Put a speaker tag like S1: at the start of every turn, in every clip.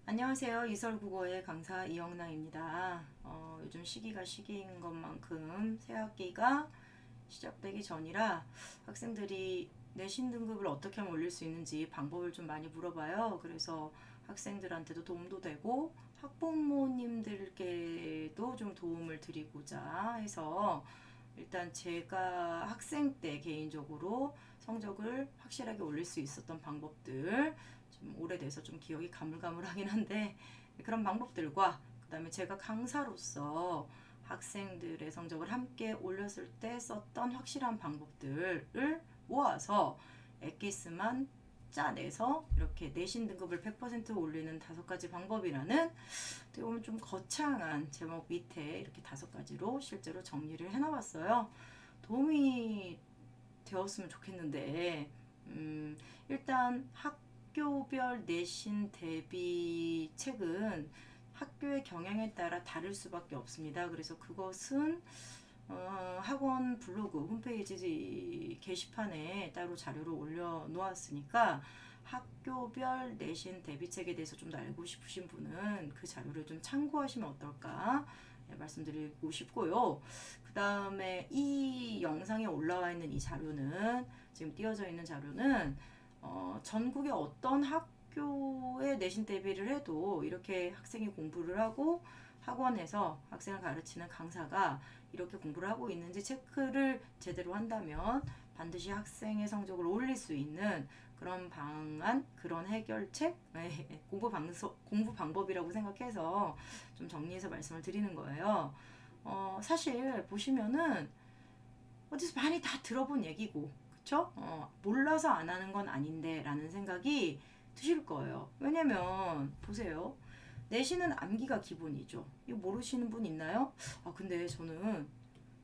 S1: 안녕하세요. 이설국어의 강사 이영란입니다. 요즘 시기가 시기인 것만큼 새학기가 시작되기 전이라 학생들이 내신 등급을 어떻게 하면 올릴 수 있는지 방법을 좀 많이 물어봐요. 그래서 학생들한테도 도움도 되고 학부모님들께도 좀 도움을 드리고자 해서 일단 제가 학생 때 개인적으로 성적을 확실하게 올릴 수 있었던 방법들, 좀 오래돼서 좀 기억이 가물가물하긴 한데 그런 방법들과 그 다음에 제가 강사로서 학생들의 성적을 함께 올렸을 때 썼던 확실한 방법들을 모아서 엑기스만 짜내서 이렇게 내신 등급을 100% 올리는 5가지 방법이라는 어떻게 보면 좀 거창한 제목 밑에 이렇게 5가지로 실제로 정리를 해놔봤어요. 도움이 되었으면 좋겠는데 일단 학교별 내신 대비 책은 학교의 경향에 따라 다를 수밖에 없습니다. 그래서 그것은 학원 블로그 홈페이지 게시판에 따로 자료를 올려놓았으니까 학교별 내신 대비책에 대해서 좀 더 알고 싶으신 분은 그 자료를 좀 참고하시면 어떨까 말씀드리고 싶고요. 그 다음에 이 영상에 올라와 있는 이 자료는, 지금 띄어져 있는 자료는 전국의 어떤 학교에 내신 대비를 해도 이렇게 학생이 공부를 하고 학원에서 학생을 가르치는 강사가 이렇게 공부를 하고 있는지 체크를 제대로 한다면 반드시 학생의 성적을 올릴 수 있는 그런 방안, 그런 해결책, 공부 방법이라고 생각해서 좀 정리해서 말씀을 드리는 거예요. 사실 보시면은 어디서 많이 다 들어본 얘기고, 그쵸? 몰라서 안 하는 건 아닌데 라는 생각이 드실 거예요. 왜냐면 보세요. 내신은 암기가 기본이죠. 이거 모르시는 분 있나요? 근데 저는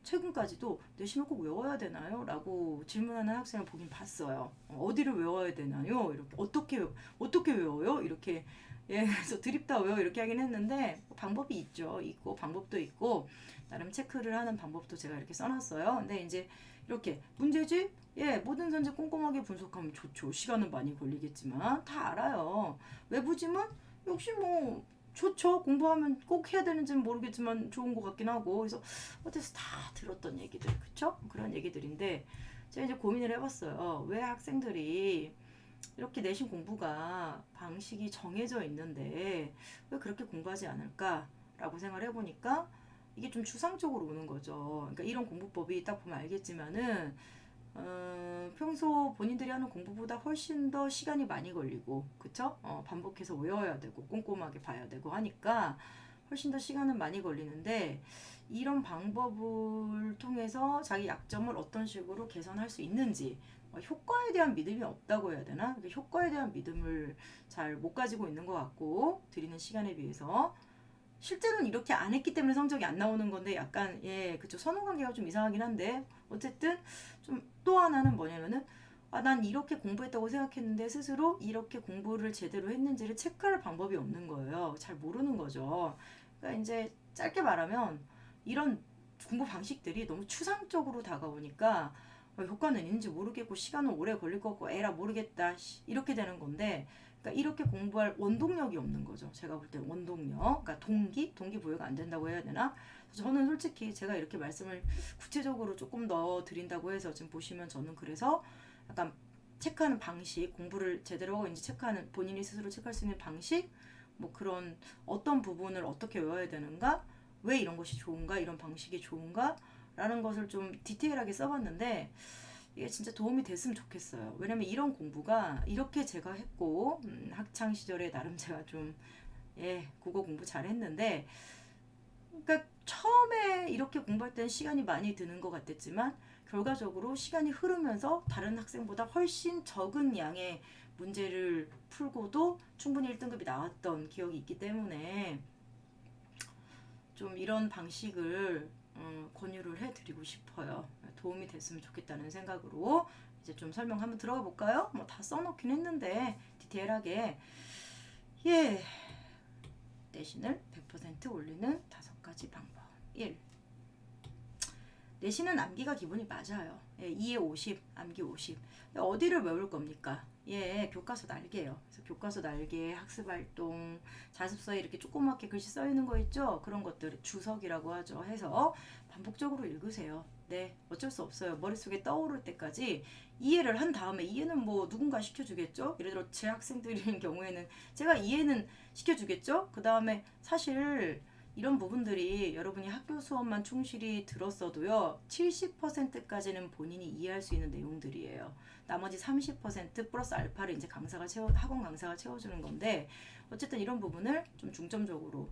S1: 최근까지도 내신을 꼭 외워야 되나요? 라고 질문하는 학생을 보긴 봤어요. 어디를 외워야 되나요? 이렇게 어떻게 외워요? 이렇게 그래서 드립다 외워 이렇게 하긴 했는데 방법이 있고 방법도 있고 나름 체크를 하는 방법도 제가 이렇게 써놨어요. 근데 이제 이렇게 문제집 모든 선지 꼼꼼하게 분석하면 좋죠. 시간은 많이 걸리겠지만 다 알아요. 외부지문 역시 뭐 좋죠. 공부하면 꼭 해야 되는지는 모르겠지만 좋은 것 같긴 하고. 그래서 어디서 다 들었던 얘기들, 그쵸? 그런 얘기들인데 제가 이제 고민을 해봤어요. 왜 학생들이 이렇게 내신 공부가 방식이 정해져 있는데 왜 그렇게 공부하지 않을까라고 생각을 해보니까 이게 좀 주상적으로 오는 거죠. 그러니까 이런 공부법이 딱 보면 알겠지만은 평소 본인들이 하는 공부보다 훨씬 더 시간이 많이 걸리고, 그쵸? 반복해서 외워야 되고, 꼼꼼하게 봐야 되고 하니까 훨씬 더 시간은 많이 걸리는데, 이런 방법을 통해서 자기 약점을 어떤 식으로 개선할 수 있는지, 효과에 대한 믿음이 없다고 해야 되나? 효과에 대한 믿음을 잘 못 가지고 있는 것 같고, 드리는 시간에 비해서. 실제로는 이렇게 안 했기 때문에 성적이 안 나오는 건데 약간 그쵸, 선후관계가 좀 이상하긴 한데 어쨌든 좀 또 하나는 뭐냐면은 난 이렇게 공부했다고 생각했는데 스스로 이렇게 공부를 제대로 했는지를 체크할 방법이 없는 거예요. 잘 모르는 거죠. 그러니까 이제 짧게 말하면 이런 공부 방식들이 너무 추상적으로 다가오니까 효과는 있는지 모르겠고 시간은 오래 걸릴 것 같고 에라 모르겠다 이렇게 되는 건데, 그러니까 이렇게 공부할 원동력이 없는 거죠. 제가 볼 때는 원동력, 그러니까 동기부여가 안 된다고 해야 되나? 저는 솔직히 제가 이렇게 말씀을 구체적으로 조금 더 드린다고 해서 지금 보시면 저는 그래서 약간 체크하는 방식, 공부를 제대로 하고 있는지 체크하는, 본인이 스스로 체크할 수 있는 방식, 뭐 그런 어떤 부분을 어떻게 외워야 되는가, 왜 이런 것이 좋은가, 이런 방식이 좋은가 라는 것을 좀 디테일하게 써봤는데 이게 진짜 도움이 됐으면 좋겠어요. 왜냐면 이런 공부가 이렇게 제가 했고 학창 시절에 나름 제가 좀 국어 공부 잘했는데, 그러니까 처음에 이렇게 공부할 때는 시간이 많이 드는 것 같았지만 결과적으로 시간이 흐르면서 다른 학생보다 훨씬 적은 양의 문제를 풀고도 충분히 1등급이 나왔던 기억이 있기 때문에 좀 이런 방식을 권유를 해드리고 싶어요. 도움이 됐으면 좋겠다는 생각으로 이제 좀 설명 한번 들어가 볼까요? 뭐 다 써놓긴 했는데 디테일하게 내신을 100% 올리는 5가지 방법. 1. 내신은 암기가 기본이 맞아요. 2에 50, 암기 50. 어디를 외울 겁니까? 예, 교과서 날개예요. 그래서 교과서 날개, 학습활동, 자습서에 이렇게 조그맣게 글씨 써 있는 거 있죠? 그런 것들 주석이라고 하죠. 해서 반복적으로 읽으세요. 네, 어쩔 수 없어요. 머릿속에 떠오를 때까지 이해를 한 다음에 이해는 뭐 누군가 시켜주겠죠? 예를 들어 제 학생들인 경우에는 제가 이해는 시켜주겠죠? 그 다음에 사실 이런 부분들이 여러분이 학교 수업만 충실히 들었어도요, 70%까지는 본인이 이해할 수 있는 내용들이에요. 나머지 30% 플러스 알파를 이제 학원 강사가 채워주는 건데, 어쨌든 이런 부분을 좀 중점적으로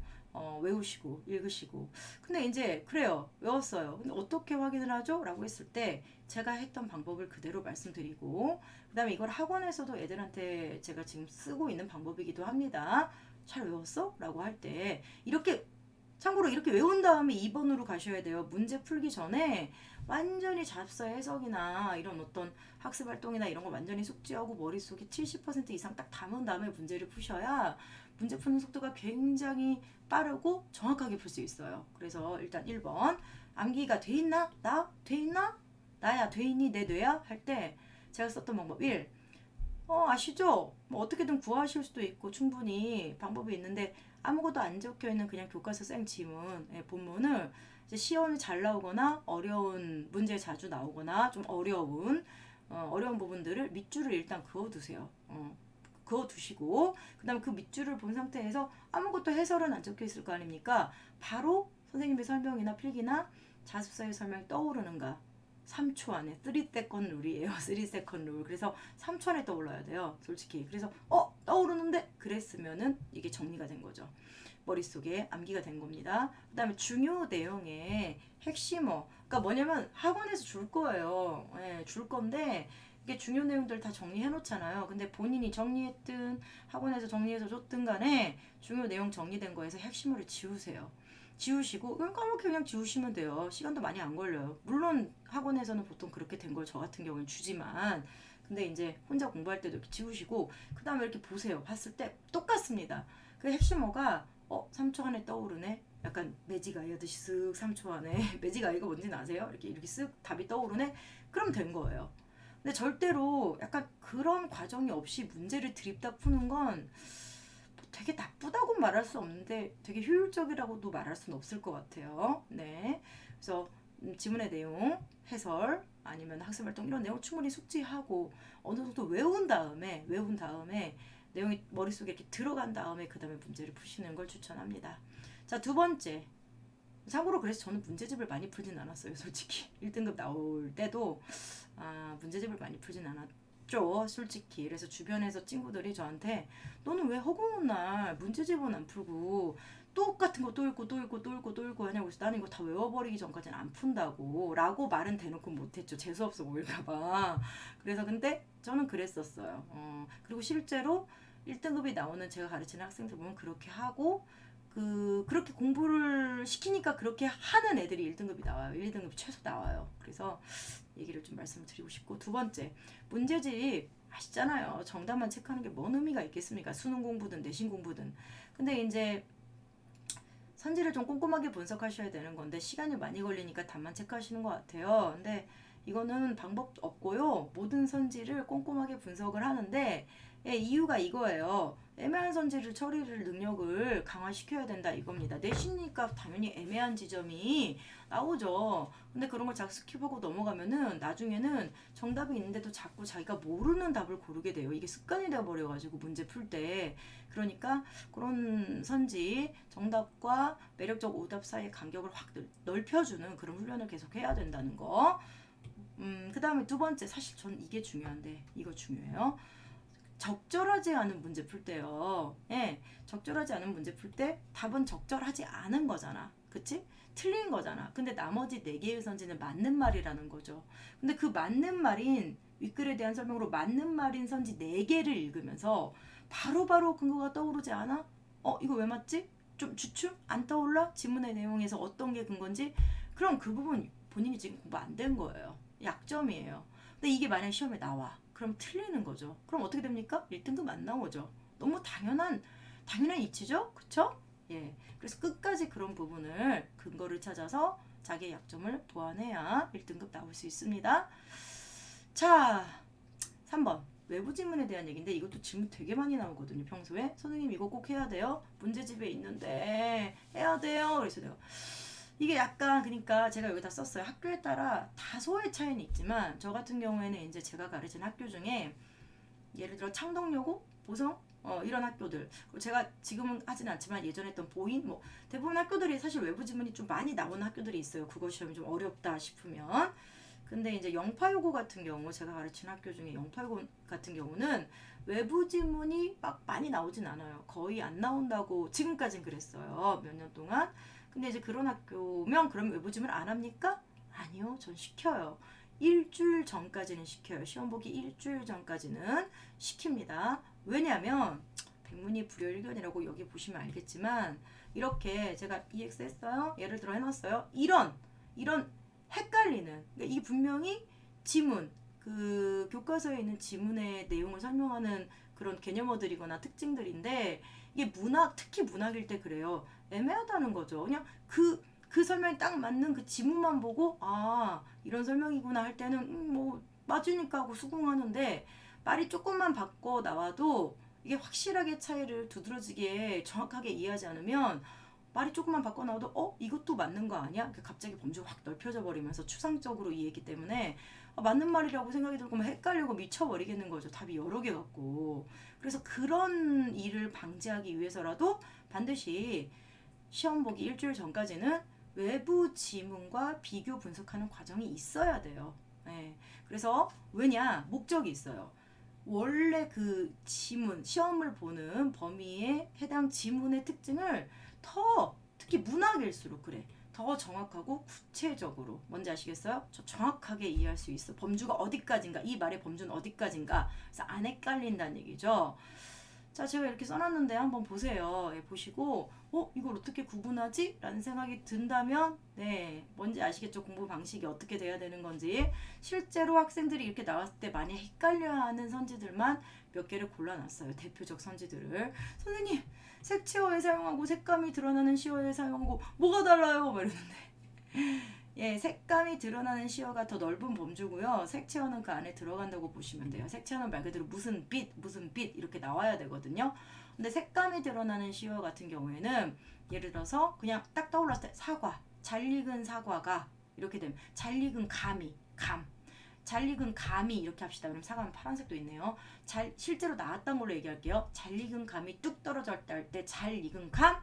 S1: 외우시고 읽으시고. 근데 이제 그래요, 외웠어요. 근데 어떻게 확인을 하죠? 라고 했을 때 제가 했던 방법을 그대로 말씀드리고, 그 다음에 이걸 학원에서도 애들한테 제가 지금 쓰고 있는 방법이기도 합니다. 잘 외웠어? 라고 할 때 이렇게, 참고로 이렇게 외운 다음에 2번으로 가셔야 돼요. 문제 풀기 전에 완전히 잡서 해석이나 이런 어떤 학습 활동이나 이런 거 완전히 숙지하고 머릿속에 70% 이상 딱 담은 다음에 문제를 푸셔야 문제 푸는 속도가 굉장히 빠르고 정확하게 풀 수 있어요. 그래서 일단 1번, 암기가 돼 있나? 나? 돼 있나? 나야 돼 있니? 내 뇌야? 할 때 제가 썼던 방법 1. 아시죠? 뭐 어떻게든 구하실 수도 있고 충분히 방법이 있는데, 아무것도 안 적혀 있는 그냥 교과서 생 지문, 본문을 이제 시험이 잘 나오거나 어려운 문제 자주 나오거나 좀 어려운 부분들을 밑줄을 일단 그어두세요. 그어두시고, 그 다음에 그 밑줄을 본 상태에서 아무것도 해설은 안 적혀 있을 거 아닙니까? 바로 선생님의 설명이나 필기나 자습서의 설명이 떠오르는가? 3초 안에 3세컨 룰이에요. 3세컨 룰. 그래서 3초 안에 떠올라야 돼요. 솔직히. 그래서 떠오르는데 그랬으면은 이게 정리가 된 거죠. 머릿속에 암기가 된 겁니다. 그 다음에 중요 내용의 핵심어. 그러니까 뭐냐면 학원에서 줄 거예요. 예, 줄 건데 이게 중요 내용들 다 정리해 놓잖아요. 근데 본인이 정리했든 학원에서 정리해서 줬든 간에 중요 내용 정리된 거에서 핵심어를 지우세요. 지우시고 까맣게 그냥 지우시면 돼요. 시간도 많이 안 걸려요. 물론 학원에서는 보통 그렇게 된 걸 저 같은 경우는 주지만, 근데 이제 혼자 공부할 때도 이렇게 지우시고 그 다음에 이렇게 보세요. 봤을 때 똑같습니다. 그 핵심어가 3초 안에 떠오르네. 약간 매직아이 하듯이 쓱 3초 안에 매직아이가 뭔지는 아세요? 이렇게 쓱 답이 떠오르네. 그럼 된 거예요. 근데 절대로 약간 그런 과정이 없이 문제를 드립다 푸는 건 되게 나쁘다고 말할 수 없는데 되게 효율적이라고도 말할 수는 없을 것 같아요. 네. 그래서 지문의 내용, 해설, 아니면 학습활동 이런 내용 충분히 숙지하고 어느 정도 외운 다음에 내용이 머릿속에 이렇게 들어간 다음에 그 다음에 문제를 푸시는 걸 추천합니다. 자, 두 번째. 참고로 그래서 저는 문제집을 많이 풀진 않았어요. 솔직히 1등급 나올 때도 문제집을 많이 풀진 않았죠. 솔직히. 그래서 주변에서 친구들이 저한테 너는 왜 허구한 날 문제집은 안 풀고 똑같은 거 또 읽고 하냐고. 그래서 나는 이거 다 외워버리기 전까지는 안 푼다고 라고 말은 대놓고 못했죠. 재수없어 보일까봐. 그래서 근데 저는 그랬었어요. 그리고 실제로 1등급이 나오는 제가 가르치는 학생들 보면 그렇게 하고 그렇게 공부를 시키니까 그렇게 하는 애들이 1등급이 나와요. 1등급이 최소 나와요. 그래서 얘기를 좀 말씀을 드리고 싶고, 두 번째, 문제집 아시잖아요. 정답만 체크하는 게 뭔 의미가 있겠습니까? 수능 공부든 내신 공부든. 근데 이제 선지를 좀 꼼꼼하게 분석하셔야 되는 건데 시간이 많이 걸리니까 답만 체크하시는 것 같아요. 근데 이거는 방법 없고요. 모든 선지를 꼼꼼하게 분석을 하는데 이유가 이거예요. 애매한 선지를 처리를 능력을 강화시켜야 된다 이겁니다. 내신이니까 당연히 애매한 지점이 나오죠. 근데 그런 걸 자꾸 스킵하고 넘어가면은 나중에는 정답이 있는데도 자꾸 자기가 모르는 답을 고르게 돼요. 이게 습관이 되어버려가지고 문제 풀 때. 그러니까 그런 선지, 정답과 매력적 오답 사이의 간격을 확 넓혀주는 그런 훈련을 계속 해야 된다는 거. 그 다음에 두 번째, 사실 전 이게 중요한데 이거 중요해요. 적절하지 않은 문제 풀 때요. 예, 적절하지 않은 문제 풀 때 답은 적절하지 않은 거잖아. 그치? 틀린 거잖아. 근데 나머지 4개의 선지는 맞는 말이라는 거죠. 근데 그 맞는 말인 윗글에 대한 설명으로 맞는 말인 선지 4개를 읽으면서 바로바로 근거가 떠오르지 않아? 이거 왜 맞지? 좀 주춤? 안 떠올라? 지문의 내용에서 어떤 게 근건지? 그럼 그 부분 본인이 지금 공부 안 된 거예요. 약점이에요. 근데 이게 만약 시험에 나와. 그럼 틀리는 거죠. 그럼 어떻게 됩니까? 1등급 안 나오죠. 너무 당연한 이치죠? 그쵸? 예. 그래서 끝까지 그런 부분을 근거를 찾아서 자기의 약점을 보완해야 1등급 나올 수 있습니다. 자, 3번. 외부 지문에 대한 얘기인데 이것도 질문 되게 많이 나오거든요. 평소에 선생님 이거 꼭 해야 돼요? 문제집에 있는데 해야 돼요. 그래서 내가 이게 약간 그러니까 제가 여기다 썼어요. 학교에 따라 다소의 차이는 있지만 저 같은 경우에는 이제 제가 가르친 학교 중에 예를 들어 창덕여고, 보성 이런 학교들 그리고 제가 지금은 하진 않지만 예전에 했던 보인 뭐 대부분 학교들이 사실 외부 지문이 좀 많이 나오는 학교들이 있어요. 국어 시험이 좀 어렵다 싶으면. 근데 이제 영파여고 같은 경우 제가 가르친 학교 중에 영파여고 같은 경우는 외부 지문이 막 많이 나오진 않아요. 거의 안 나온다고 지금까진 그랬어요. 몇 년 동안. 근데 이제 그런 학교면 그럼 외부 지문 안 합니까? 아니요. 전 시켜요. 일주일 전까지는 시켜요. 시험 보기 일주일 전까지는 시킵니다. 왜냐하면 백문이 불여일견이라고 여기 보시면 알겠지만 이렇게 제가 EX 했어요. 예를 들어 해놨어요. 이런 헷갈리는 그러니까 이게 분명히 지문 그 교과서에 있는 지문의 내용을 설명하는 그런 개념어들이거나 특징들인데 이게 문학 특히 문학일 때 그래요. 애매하다는 거죠. 그냥 그 설명이 딱 맞는 그 지문만 보고 아 이런 설명이구나 할 때는 뭐 맞으니까 하고 수긍하는데 말이 조금만 바꿔 나와도 이게 확실하게 차이를 두드러지게 정확하게 이해하지 않으면 말이 조금만 바꿔 나와도 이것도 맞는 거 아니야? 갑자기 범주가 확 넓혀져 버리면서 추상적으로 이해했기 때문에 맞는 말이라고 생각이 들고 막 헷갈리고 미쳐버리겠는 거죠. 답이 여러 개 같고. 그래서 그런 일을 방지하기 위해서라도 반드시 시험 보기 일주일 전까지는 외부 지문과 비교 분석하는 과정이 있어야 돼요. 네. 그래서 왜냐? 목적이 있어요. 원래 그 지문, 시험을 보는 범위에 해당 지문의 특징을 더 특히 문학일수록 그래. 더 정확하고 구체적으로 뭔지 아시겠어요? 저 정확하게 이해할 수 있어. 범주가 어디까지인가? 이 말의 범주는 어디까지인가? 그래서 안 헷갈린다는 얘기죠. 자, 제가 이렇게 써놨는데 한번 보세요. 예, 보시고 이걸 어떻게 구분하지? 라는 생각이 든다면 네, 뭔지 아시겠죠? 공부 방식이 어떻게 돼야 되는 건지. 실제로 학생들이 이렇게 나왔을 때 많이 헷갈려하는 선지들만 몇 개를 골라놨어요. 대표적 선지들을. 선생님, 색채어에 사용하고 색감이 드러나는 시어에 사용하고 뭐가 달라요? 막 이러는데 예, 색감이 드러나는 시어가 더 넓은 범주고요. 색채어는 그 안에 들어간다고 보시면 돼요. 색채어는 말 그대로 무슨 빛 이렇게 나와야 되거든요. 근데 색감이 드러나는 시어 같은 경우에는 예를 들어서 그냥 딱 떠올랐을 때 사과, 잘 익은 사과가 이렇게 되면 잘 익은 감, 잘 익은 감이 이렇게 합시다. 그럼 사과는 파란색도 있네요. 실제로 나왔던 걸로 얘기할게요. 잘 익은 감이 뚝 떨어졌다 할 때 잘 익은 감,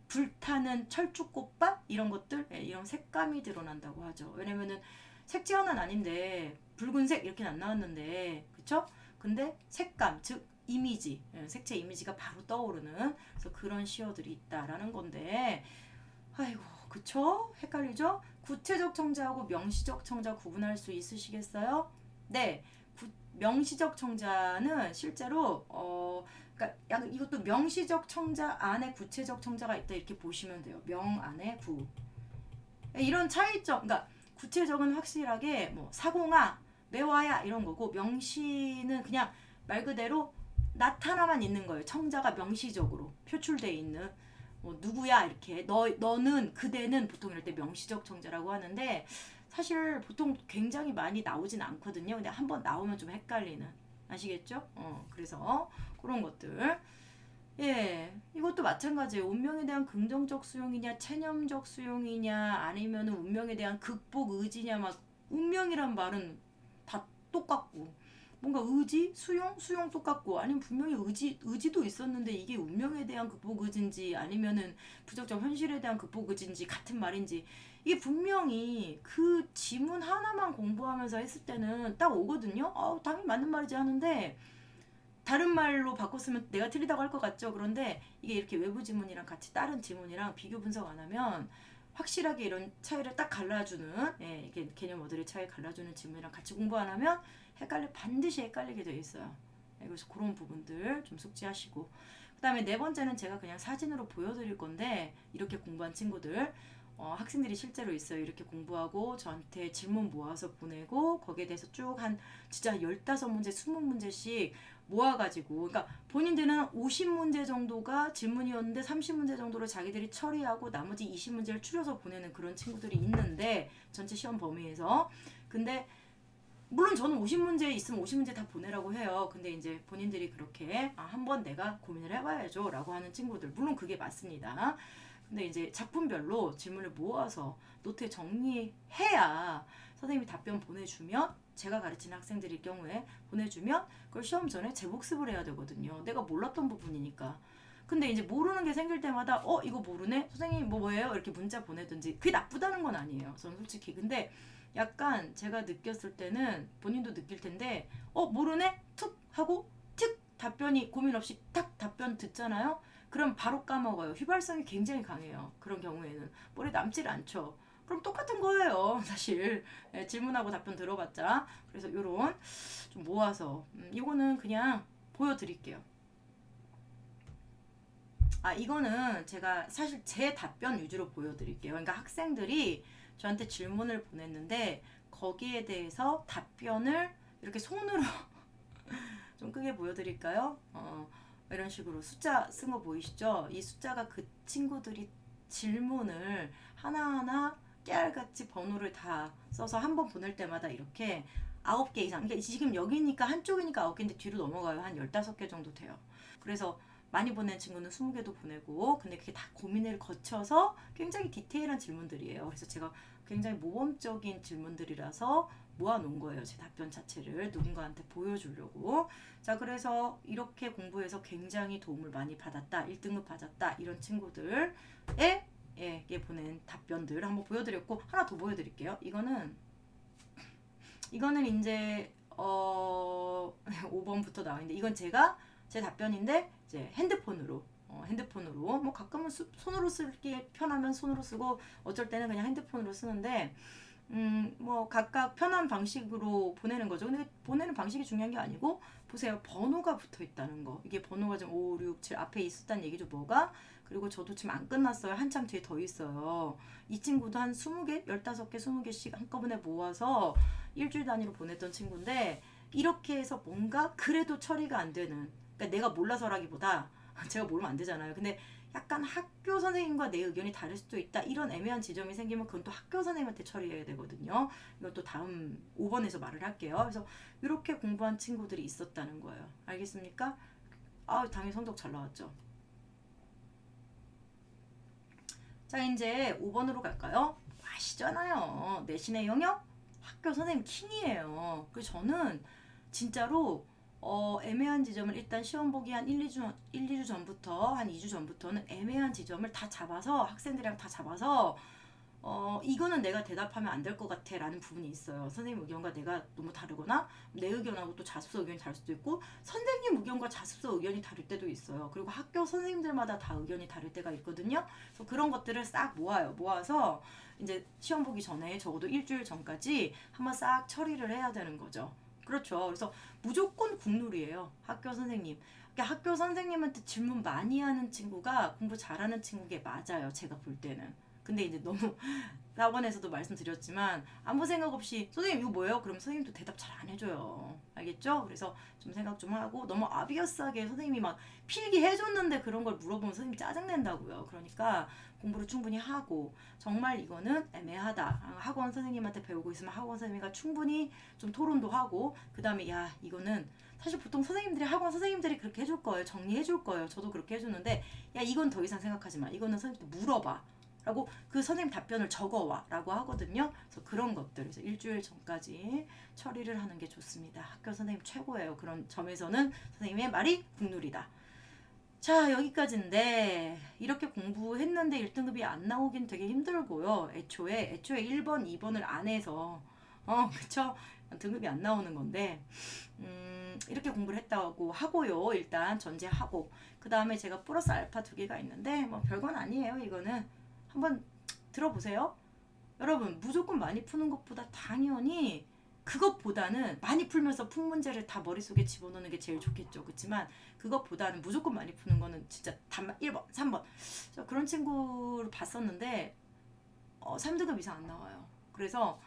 S1: 불타는 철쭉꽃밭 이런 것들 이런 색감이 드러난다고 하죠. 왜냐면은 색채어는 아닌데 붉은색 이렇게는 안 나왔는데 그쵸? 근데 색감 즉 이미지 색채 이미지가 바로 떠오르는 그래서 그런 시어들이 있다라는 건데 아이고 그쵸? 헷갈리죠? 구체적 청자하고 명시적 청자 구분할 수 있으시겠어요? 네. 명시적 청자는 실제로 그러니까 이것도 명시적 청자 안에 구체적 청자가 있다 이렇게 보시면 돼요. 명 안에 구. 이런 차이점. 그러니까 구체적은 확실하게 뭐 사공아, 매화야 이런 거고 명시는 그냥 말 그대로 나타나만 있는 거예요. 청자가 명시적으로 표출돼 있는 뭐 누구야 이렇게 너는 그대는 보통 이럴 때 명시적 청자라고 하는데 사실 보통 굉장히 많이 나오진 않거든요. 근데 한번 나오면 좀 헷갈리는 아시겠죠? 그래서 그런 것들 예 이것도 마찬가지예요. 운명에 대한 긍정적 수용이냐 체념적 수용이냐 아니면 운명에 대한 극복 의지냐 막 운명이란 말은 다 똑같고 뭔가 의지, 수용 똑같고 아니면 분명히 의지도 있었는데 이게 운명에 대한 극복 의지인지 아니면은 부적정 현실에 대한 극복 의지인지 같은 말인지 이게 분명히 그 지문 하나만 공부하면서 했을 때는 딱 오거든요. 당연히 맞는 말이지 하는데 다른 말로 바꿨으면 내가 틀리다고 할 것 같죠. 그런데 이게 이렇게 외부 지문이랑 같이 다른 지문이랑 비교 분석 안 하면 확실하게 이런 차이를 딱 갈라주는 이게 개념어들의 차이 갈라주는 지문이랑 같이 공부 안 하면 반드시 헷갈리게 돼 있어요. 그래서 그런 부분들 좀 숙지하시고 그 다음에 네 번째는 제가 그냥 사진으로 보여드릴 건데 이렇게 공부한 친구들 학생들이 실제로 있어요. 이렇게 공부하고 저한테 질문 모아서 보내고 거기에 대해서 쭉 한 진짜 15문제, 20문제씩 모아가지고 그러니까 본인들은 50문제 정도가 질문이었는데 30문제 정도로 자기들이 처리하고 나머지 20문제를 추려서 보내는 그런 친구들이 있는데 전체 시험 범위에서 근데 물론 저는 50문제 있으면 50문제 다 보내라고 해요. 근데 이제 본인들이 그렇게 한번 내가 고민을 해봐야죠 라고 하는 친구들, 물론 그게 맞습니다. 근데 이제 작품별로 질문을 모아서 노트에 정리해야 선생님이 답변 보내주면, 제가 가르치는 학생들일 경우에 보내주면 그걸 시험 전에 재복습을 해야 되거든요. 내가 몰랐던 부분이니까. 근데 이제 모르는 게 생길 때마다 이거 모르네? 선생님 뭐예요? 이렇게 문자 보내든지, 그게 나쁘다는 건 아니에요. 저는 솔직히. 근데 약간 제가 느꼈을 때는, 본인도 느낄 텐데 모르네? 툭 하고 틱 답변이 고민 없이 딱 답변 듣잖아요. 그럼 바로 까먹어요. 휘발성이 굉장히 강해요. 그런 경우에는 머리 남질 않죠. 그럼 똑같은 거예요. 사실 질문하고 답변 들어봤자. 그래서 요런 좀 모아서 이거는 그냥 보여드릴게요. 이거는 제가 사실 제 답변 위주로 보여드릴게요. 그러니까 학생들이 저한테 질문을 보냈는데 거기에 대해서 답변을 이렇게 손으로 좀 크게 보여드릴까요? 이런 식으로 숫자 쓴 거 보이시죠? 이 숫자가 그 친구들이 질문을 하나하나 깨알같이 번호를 다 써서 한 번 보낼 때마다 이렇게 9개 이상, 그러니까 지금 여기니까 한쪽이니까 9개인데 뒤로 넘어가요. 한 15개 정도 돼요. 그래서 많이 보낸 친구는 20개도 보내고, 근데 그게 다 고민을 거쳐서 굉장히 디테일한 질문들이에요. 그래서 제가 굉장히 모범적인 질문들이라서 모아놓은 거예요. 제 답변 자체를 누군가한테 보여주려고. 자, 그래서 이렇게 공부해서 굉장히 도움을 많이 받았다, 1등급 받았다, 이런 친구들에 보낸 답변들 한번 보여드렸고, 하나 더 보여드릴게요. 이거는 이제 5번부터 나와있는데, 이건 제가 제 답변인데 이제 핸드폰으로 뭐 가끔은 손으로 쓰기 편하면 손으로 쓰고, 어쩔 때는 그냥 핸드폰으로 쓰는데 뭐 각각 편한 방식으로 보내는 거죠. 근데 보내는 방식이 중요한 게 아니고, 보세요. 번호가 붙어 있다는 거. 이게 번호가 지금 5, 6, 7 앞에 있었다는 얘기죠, 뭐가. 그리고 저도 지금 안 끝났어요. 한참 뒤에 더 있어요. 이 친구도 한 20개, 15개, 20개씩 한꺼번에 모아서 일주일 단위로 보냈던 친구인데, 이렇게 해서 뭔가 그래도 처리가 안 되는, 그러니까 내가 몰라서라기보다 제가 모르면 안 되잖아요. 근데 약간 학교 선생님과 내 의견이 다를 수도 있다, 이런 애매한 지점이 생기면 그건 또 학교 선생님한테 처리해야 되거든요. 이건 또 다음 5번에서 말을 할게요. 그래서 이렇게 공부한 친구들이 있었다는 거예요. 알겠습니까? 당연히 성적 잘 나왔죠. 자, 이제 5번으로 갈까요? 아시잖아요. 내신의 영역? 학교 선생님 킹이에요. 그래서 저는 진짜로 애매한 지점을 일단 시험 보기 한 1-2주 전부터, 한 2주 전부터는 애매한 지점을 다 잡아서, 학생들이랑 다 잡아서 이거는 내가 대답하면 안 될 것 같아 라는 부분이 있어요. 선생님 의견과 내가 너무 다르거나, 내 의견하고 또 자습서 의견이 다를 수도 있고, 선생님 의견과 자습서 의견이 다를 때도 있어요. 그리고 학교 선생님들마다 다 의견이 다를 때가 있거든요. 그래서 그런 것들을 싹 모아서 이제 시험 보기 전에 적어도 일주일 전까지 한번 싹 처리를 해야 되는 거죠. 그렇죠. 그래서 무조건 국룰이에요. 학교 선생님. 그러니까 학교 선생님한테 질문 많이 하는 친구가 공부 잘하는 친구인 게 맞아요. 제가 볼 때는. 근데 이제 너무 학원에서도 말씀드렸지만 아무 생각 없이 선생님 이거 뭐예요? 그럼 선생님도 대답 잘 안 해줘요. 알겠죠? 그래서 좀 생각 좀 하고, 너무 아비어스하게 선생님이 막 필기 해줬는데 그런 걸 물어보면 선생님 짜증낸다고요. 그러니까 공부를 충분히 하고, 정말 이거는 애매하다, 학원 선생님한테 배우고 있으면 학원 선생님과 충분히 좀 토론도 하고, 그 다음에 야 이거는 사실 보통 선생님들이, 학원 선생님들이 그렇게 해줄 거예요. 정리해 줄 거예요. 저도 그렇게 해주는데, 야 이건 더 이상 생각하지 마. 이거는 선생님한테 물어봐 라고, 그 선생님 답변을 적어와 라고 하거든요. 그래서 그런 것들, 그래서 일주일 전까지 처리를 하는 게 좋습니다. 학교 선생님 최고예요. 그런 점에서는 선생님의 말이 국룰이다. 자, 여기까지인데, 이렇게 공부했는데 1등급이 안 나오긴 되게 힘들고요. 애초에 1번, 2번을 안 해서 그쵸? 등급이 안 나오는 건데, 이렇게 공부를 했다고 하고요. 일단 전제하고, 그 다음에 제가 플러스 알파 2개가 있는데, 뭐 별건 아니에요. 이거는 한번 들어보세요. 여러분, 무조건 많이 푸는 것보다 당연히 그것보다는 많이 풀면서 푼 문제를 다 머릿속에 집어넣는 게 제일 좋겠죠. 그렇지만 그것보다는 무조건 많이 푸는 거는 진짜 단만 1번, 3번. 저 그런 친구를 봤었는데 3등급 이상 안 나와요. 그래서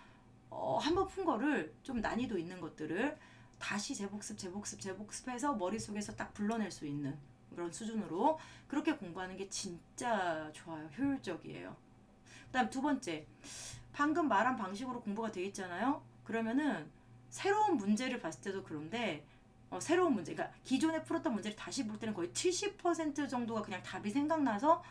S1: 한번 푼 거를 좀 난이도 있는 것들을 다시 재복습해서 머릿속에서 딱 불러낼 수 있는 그런 수준으로 그렇게 공부하는 게 진짜 좋아요. 효율적이에요. 그 다음 2번째, 방금 말한 방식으로 공부가 돼 있잖아요. 그러면은 새로운 문제를 봤을 때도 그런데 새로운 문제, 그러니까 기존에 풀었던 문제를 다시 볼 때는 거의 70% 정도가 그냥 답이 생각나서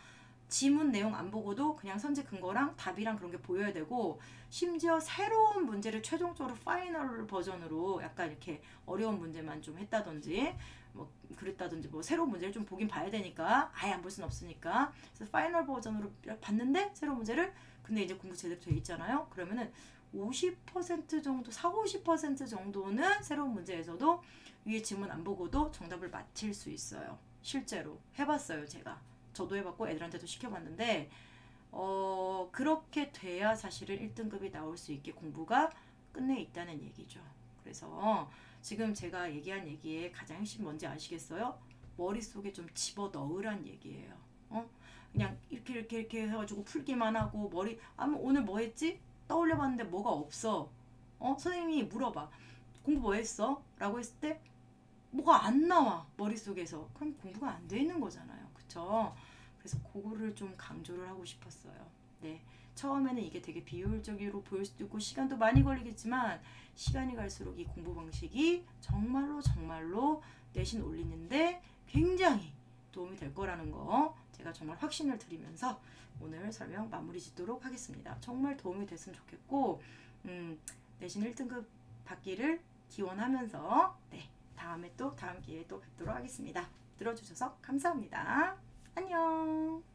S1: 지문 내용 안 보고도 그냥 선지 근거랑 답이랑 그런 게 보여야 되고, 심지어 새로운 문제를 최종적으로 파이널 버전으로 약간 이렇게 어려운 문제만 좀 했다든지 뭐 그랬다든지, 뭐 새로운 문제를 좀 보긴 봐야 되니까 아예 안 볼 수는 없으니까, 그래서 파이널 버전으로 봤는데 새로운 문제를, 근데 이제 공부 제대로 돼 있잖아요. 그러면은 50% 정도, 50% 정도는 새로운 문제에서도 위에 지문 안 보고도 정답을 맞힐 수 있어요. 실제로 해봤어요, 제가. 저도 해봤고 애들한테도 시켜봤는데 그렇게 돼야 사실은 1등급이 나올 수 있게 공부가 끝내 있다는 얘기죠. 그래서 지금 제가 얘기한 얘기의 가장 핵심 뭔지 아시겠어요? 머릿속에 좀 집어넣으란 얘기예요. 그냥 이렇게 해가지고 풀기만 하고 오늘 뭐 했지? 떠올려봤는데 뭐가 없어. 선생님이 물어봐. 공부 뭐 했어? 라고 했을 때 뭐가 안 나와 머릿속에서. 그럼 공부가 안 돼 있는 거잖아요. 그쵸? 그래서 그거를 좀 강조를 하고 싶었어요. 네, 처음에는 이게 되게 비효율적으로 보일 수도 있고 시간도 많이 걸리겠지만, 시간이 갈수록 이 공부 방식이 정말로 내신 올리는데 굉장히 도움이 될 거라는 거 제가 정말 확신을 드리면서 오늘 설명 마무리 짓도록 하겠습니다. 정말 도움이 됐으면 좋겠고 내신 1등급 받기를 기원하면서, 네, 다음 기회에 또 뵙도록 하겠습니다. 들어주셔서 감사합니다. 안녕.